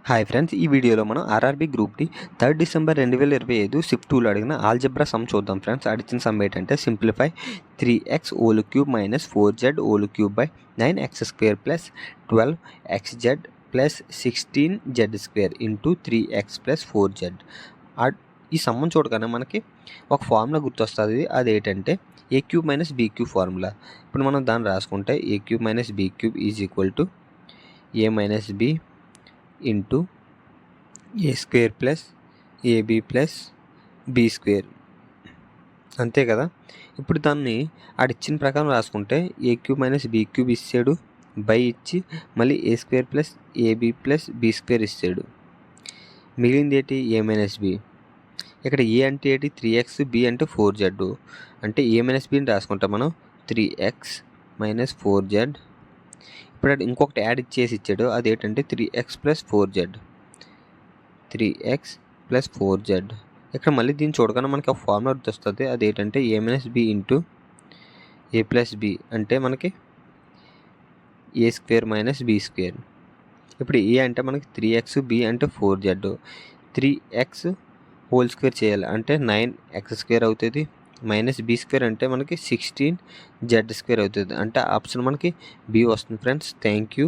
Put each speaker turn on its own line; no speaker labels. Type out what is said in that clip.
Hi friends, ఈ వీడియోలో మనం RRB group D 3 December 2025 shift 2లో అడిగిన ఆల్జబ్రా సమ్ చూద్దాం ఫ్రెండ్స్. అడిగిన సమ్ ఏంటంటే simplify 3x whole cube minus 4z whole cube by 9x² plus 12xz plus 16z² into 3x plus 4z. ఈ సమ్మను చూడగానే మనకి ఒక ఫార్ములా గుర్తొస్తుంది. అదేంటంటే A cube minus B cube formula. ఇప్పుడు మనం దాన్ని రాసుకుంటే A cube minus B cube is equal to A minus B into A square plus AB plus B square, అంతే కదా. ఇప్పుడు దాన్ని ఆడిచ్చిన ప్రకారం రాసుకుంటే A cube minus B cube ఇచ్చాడు, బై ఇచ్చి మళ్ళీ A square plus AB plus B square ఇచ్చాడు. మిగిలింది ఏంటి? A minus B. ఇక్కడ ఏ అంటే ఏంటి? 3x, బి అంటే 4z. అంటే ఏ మైనస్ బిని రాసుకుంటాం మనం 3x మైనస్ 4z. ఇప్పుడు ఇంకొకటి యాడ్ ఇచ్చేసి ఇచ్చాడు, అదేంటంటే 3x plus 4z. 3x plus 4z. ఇక్కడ మళ్ళీ దీన్ని చూడగానే మనకి ఒక ఫార్ములా వస్తుంది. అదేంటంటే ఏ మైనస్ బి ఇంటూ ఏ ప్లస్ బి అంటే మనకి ఏ స్క్వేర్ మైనస్ బీ స్క్వేర్. ఇప్పుడు ఏ అంటే మనకి 3x, బి అంటే 4z. 3x హోల్ స్క్వేర్ చేయాలి అంటే 9x² అవుతుంది, మైనస్ బీ స్క్వేర్ అంటే మనకి 16z² అవుతుంది. అంటే ఆప్షన్ మనకి బి వస్తుంది ఫ్రెండ్స్. Thank you.